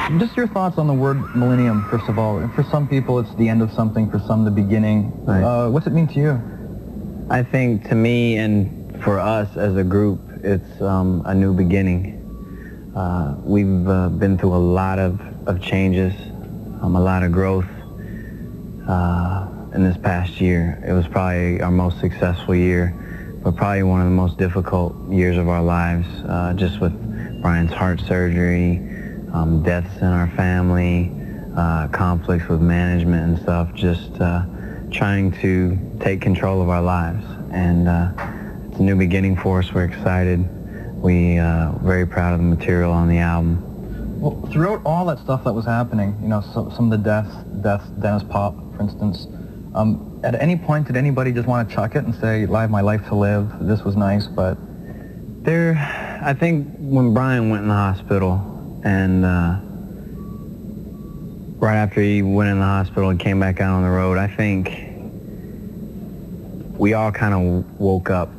Just your thoughts on the word millennium, first of all. For some people, it's the end of something. For some, the beginning. Right. What's it mean to you? I think to me and for us as a group, it's a new beginning. We've been through a lot of changes, a lot of growth in this past year. It was probably our most successful year, but probably one of the most difficult years of our lives, just with Brian's heart surgery, deaths in our family, conflicts with management and stuff, just trying to take control of our lives. And it's a new beginning for us. We're excited. We very proud of the material on the album. Well, throughout all that stuff that was happening, you know, some of the deaths, Dennis Pop, for instance, at any point did anybody just want to chuck it and say, I have my life to live, this was nice, but... I think when Brian went in the hospital, and right after he went in the hospital and came back out on the road, I think we all kind of woke up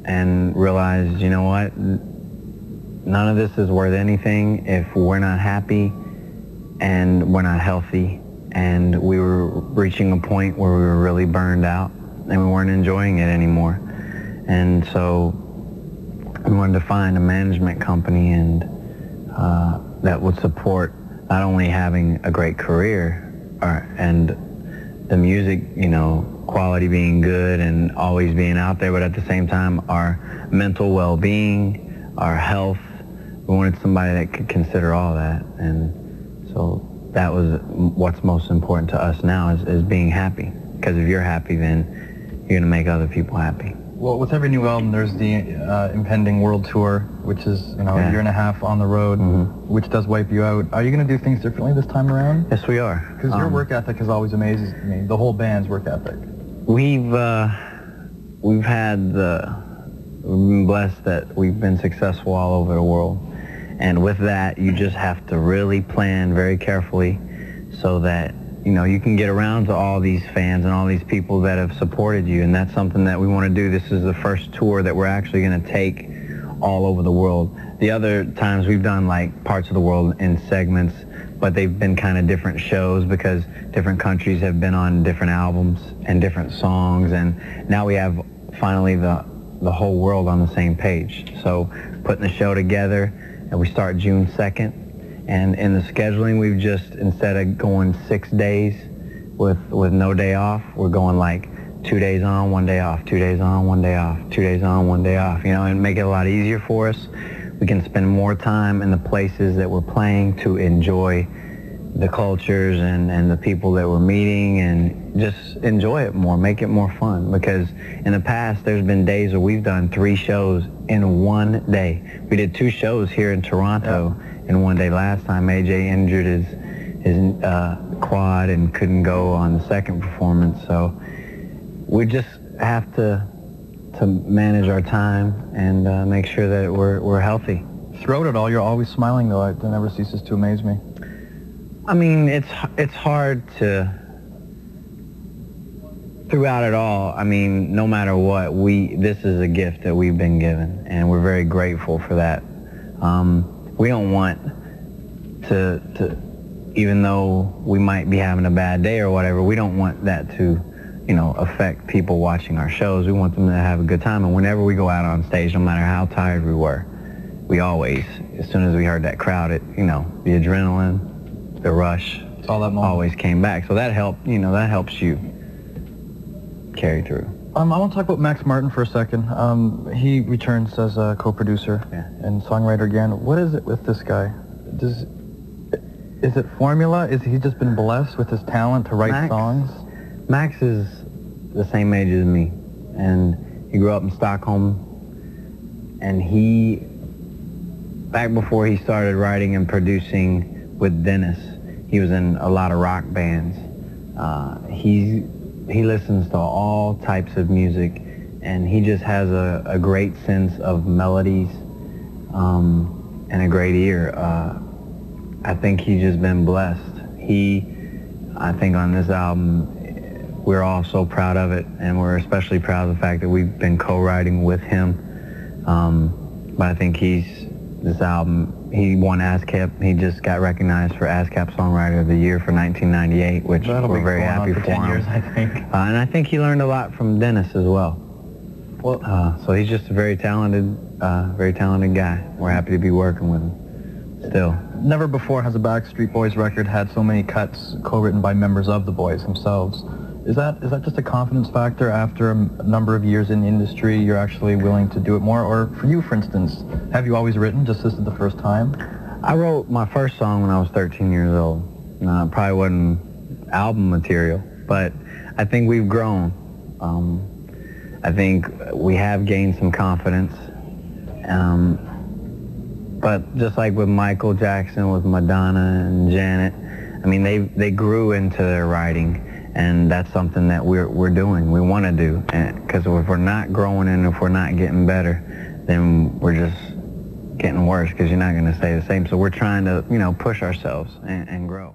and realized, you know what, none of this is worth anything if we're not happy and we're not healthy. And we were reaching a point where we were really burned out and we weren't enjoying it anymore. And so we wanted to find a management company and that would support not only having a great career and the music, you know, quality being good and always being out there, but at the same time our mental well-being, our health. We wanted somebody that could consider all that, and so that was what's most important to us now is being happy. Because if you're happy, then you're going to make other people happy. Well, with every new album, there's the impending world tour, which is, you know, a year and a half on the road, which does wipe you out. Are you going to do things differently this time around? Yes, we are. Because your work ethic has always amazed me, the whole band's work ethic. We've been blessed that we've been successful all over the world. And with that, you just have to really plan very carefully so that, you know, you can get around to all these fans and all these people that have supported you. And that's something that we want to do. This is the first tour that we're actually going to take all over the world. The other times we've done like parts of the world in segments, but they've been kind of different shows because different countries have been on different albums and different songs. And now we have finally the whole world on the same page. So putting the show together, and we start June 2nd. And in the scheduling, we've just, instead of going 6 days with no day off, we're going like 2 days on, 1 day off, 2 days on, 1 day off, 2 days on, 1 day off, you know, and make it a lot easier for us. We can spend more time in the places that we're playing to enjoy the cultures and the people that we're meeting, and just enjoy it more, make it more fun. Because in the past, there's been days where we've done 3 shows in 1 day. We did 2 shows here in Toronto in 1 day last time. AJ injured his quad and couldn't go on the second performance. So we just have to manage our time and make sure that we're healthy. Throughout it all, you're always smiling, though. It never ceases to amaze me. I mean, it's hard to, throughout it all, I mean, no matter what, this is a gift that we've been given, and we're very grateful for that. We don't want to, even though we might be having a bad day or whatever, we don't want that to, you know, affect people watching our shows. We want them to have a good time, and whenever we go out on stage, no matter how tired we were, we always, as soon as we heard that crowd, you know, the adrenaline, the rush, it's all that moment. Always came back. So that helped, you know, that helps you carry through. I want to talk about Max Martin for a second. He returns as a co-producer and songwriter again. What is it with this guy? Is it formula? Is he just been blessed with his talent to write songs? Max is the same age as me, and he grew up in Stockholm, and back before he started writing and producing with Dennis, he was in a lot of rock bands. He listens to all types of music, and he just has a great sense of melodies and a great ear. I think he's just been blessed. I think on this album, we're all so proud of it, and we're especially proud of the fact that we've been co-writing with him. But I think he's this album. He won ASCAP. He just got recognized for ASCAP Songwriter of the Year for 1998, which we're very happy for 10 him. years, I think. And I think he learned a lot from Dennis as well. Well, so he's just a very talented guy. We're happy to be working with him still. Never before has a Backstreet Boys record had so many cuts co-written by members of the boys themselves. Is that just a confidence factor after a number of years in the industry, you're actually willing to do it more? Or for you, for instance, have you always written, just this is the first time? I wrote my first song when I was 13 years old. Probably wasn't album material, but I think we've grown. I think we have gained some confidence. But just like with Michael Jackson, with Madonna and Janet, I mean, they grew into their writing. And that's something that we're doing. We want to do, because if we're not growing and if we're not getting better, then we're just getting worse, because you're not going to stay the same. So we're trying to, push ourselves and grow.